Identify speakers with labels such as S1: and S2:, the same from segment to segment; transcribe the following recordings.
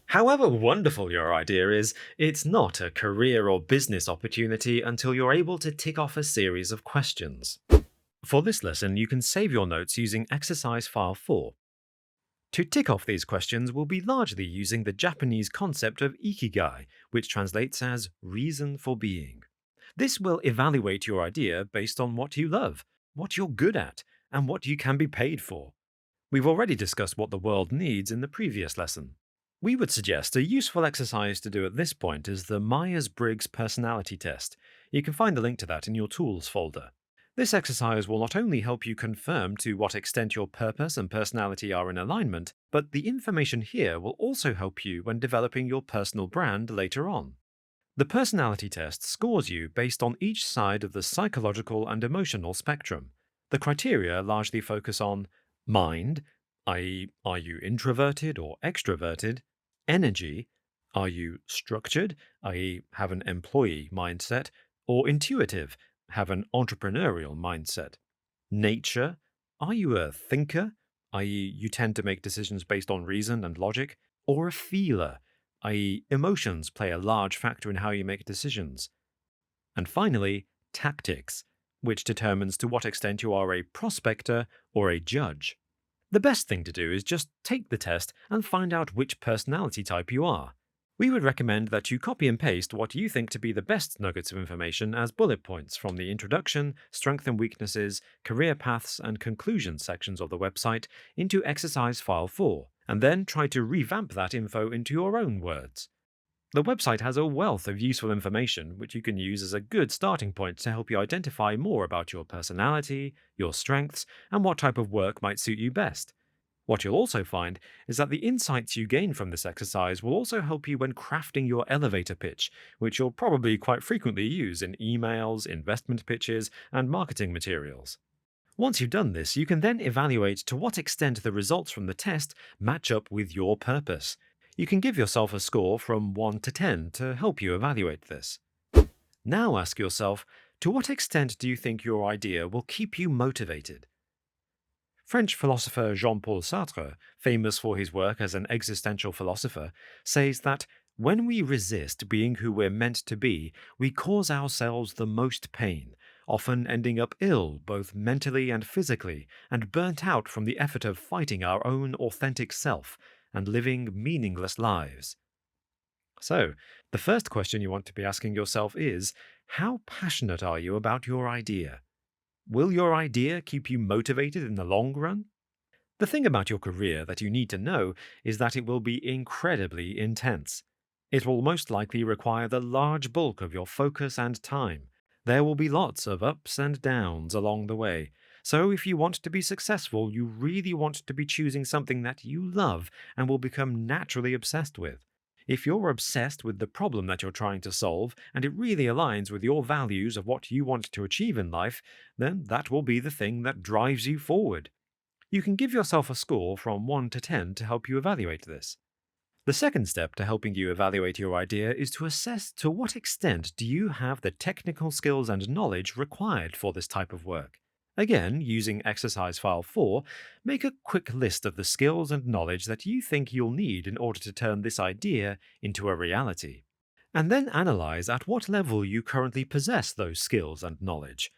S1: However wonderful your idea is, it's not a career or business opportunity until you're able to tick off a series of questions. For this lesson, you can save your notes using exercise file 4. To tick off these questions, we'll be largely using the Japanese concept of ikigai, which translates as reason for being. This will evaluate your idea based on what you love, what you're good at, and what you can be paid for. We've already discussed what the world needs in the previous lesson. We would suggest a useful exercise to do at this point is the Myers-Briggs personality test. You can find the link to that in your tools folder. This exercise will not only help you confirm to what extent your purpose and personality are in alignment, but the information here will also help you when developing your personal brand later on. The personality test scores you based on each side of the psychological and emotional spectrum. The criteria largely focus on mind, i.e., are you introverted or extroverted? Energy, are you structured, i.e., have an employee mindset, or intuitive, have an entrepreneurial mindset? Nature, are you a thinker, i.e., you tend to make decisions based on reason and logic, or a feeler, i.e., emotions play a large factor in how you make decisions? And finally, tactics, which determines to what extent you are a prospector or a judge. The best thing to do is just take the test and find out which personality type you are. We would recommend that you copy and paste what you think to be the best nuggets of information as bullet points from the introduction, strengths and weaknesses, career paths, and conclusions sections of the website into exercise file 4, and then try to revamp that info into your own words. The website has a wealth of useful information which you can use as a good starting point to help you identify more about your personality, your strengths, and what type of work might suit you best. What you'll also find is that the insights you gain from this exercise will also help you when crafting your elevator pitch, which you'll probably quite frequently use in emails, investment pitches, and marketing materials. Once you've done this, you can then evaluate to what extent the results from the test match up with your purpose. You can give yourself a score from 1 to 10 to help you evaluate this. Now ask yourself, to what extent do you think your idea will keep you motivated? French philosopher Jean-Paul Sartre, famous for his work as an existential philosopher, says that when we resist being who we're meant to be, we cause ourselves the most pain, often ending up ill both mentally and physically, and burnt out from the effort of fighting our own authentic self and living meaningless lives. So, the first question you want to be asking yourself is, how passionate are you about your idea? Will your idea keep you motivated in the long run? The thing about your career that you need to know is that it will be incredibly intense. It will most likely require the large bulk of your focus and time. There will be lots of ups and downs along the way. So if you want to be successful, you really want to be choosing something that you love and will become naturally obsessed with. If you're obsessed with the problem that you're trying to solve, and it really aligns with your values of what you want to achieve in life, then that will be the thing that drives you forward. You can give yourself a score from 1 to 10 to help you evaluate this. The second step to helping you evaluate your idea is to assess to what extent do you have the technical skills and knowledge required for this type of work. Again, using exercise file 4, make a quick list of the skills and knowledge that you think you'll need in order to turn this idea into a reality. And then analyze at what level you currently possess those skills and knowledge.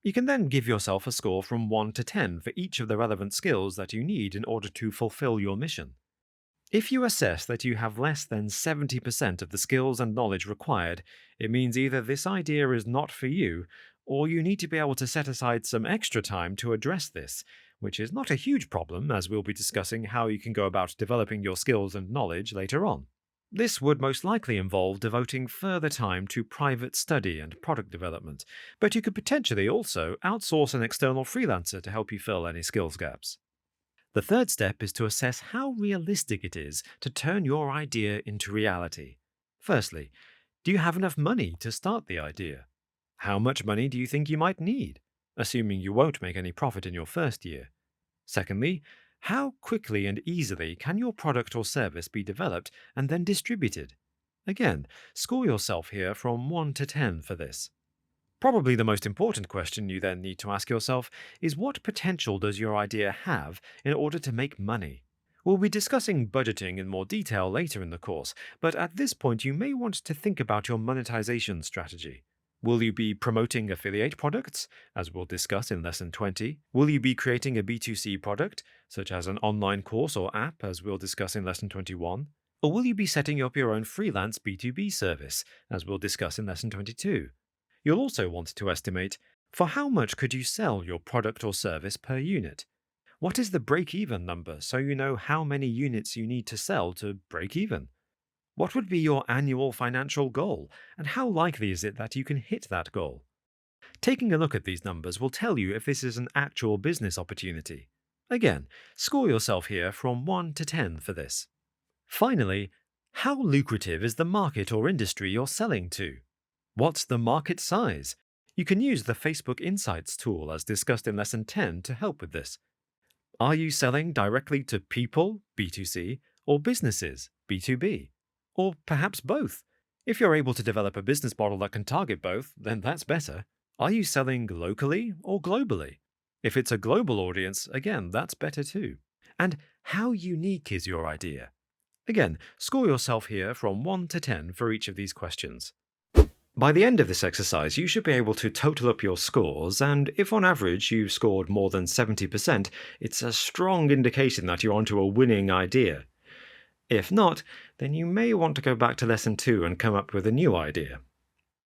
S1: You can then give yourself a score from 1 to 10 for each of the relevant skills that you need in order to fulfill your mission. If you assess that you have less than 70% of the skills and knowledge required, it means either this idea is not for you, or you need to be able to set aside some extra time to address this, which is not a huge problem, as we'll be discussing how you can go about developing your skills and knowledge later on. This would most likely involve devoting further time to private study and product development, but you could potentially also outsource an external freelancer to help you fill any skills gaps. The third step is to assess how realistic it is to turn your idea into reality. Firstly, do you have enough money to start the idea? How much money do you think you might need, assuming you won't make any profit in your first year? Secondly, how quickly and easily can your product or service be developed and then distributed? Again, score yourself here from 1 to 10 for this. Probably the most important question you then need to ask yourself is, what potential does your idea have in order to make money? We'll be discussing budgeting in more detail later in the course, but at this point you may want to think about your monetization strategy. Will you be promoting affiliate products, as we'll discuss in Lesson 20? Will you be creating a B2C product, such as an online course or app, as we'll discuss in Lesson 21? Or will you be setting up your own freelance B2B service, as we'll discuss in Lesson 22? You'll also want to estimate, for how much could you sell your product or service per unit? What is the break-even number so you know how many units you need to sell to break even? What would be your annual financial goal, and how likely is it that you can hit that goal? Taking a look at these numbers will tell you if this is an actual business opportunity. Again, score yourself here from 1 to 10 for this. Finally, how lucrative is the market or industry you're selling to? What's the market size? You can use the Facebook Insights tool as discussed in Lesson 10 to help with this. Are you selling directly to people, B2C, or businesses, B2B? Or perhaps both? If you're able to develop a business model that can target both, then that's better. Are you selling locally or globally? If it's a global audience, again, that's better too. And how unique is your idea? Again, score yourself here from 1 to 10 for each of these questions. By the end of this exercise, you should be able to total up your scores, and if on average you've scored more than 70%, it's a strong indication that you're onto a winning idea. If not, then you may want to go back to Lesson 2 and come up with a new idea.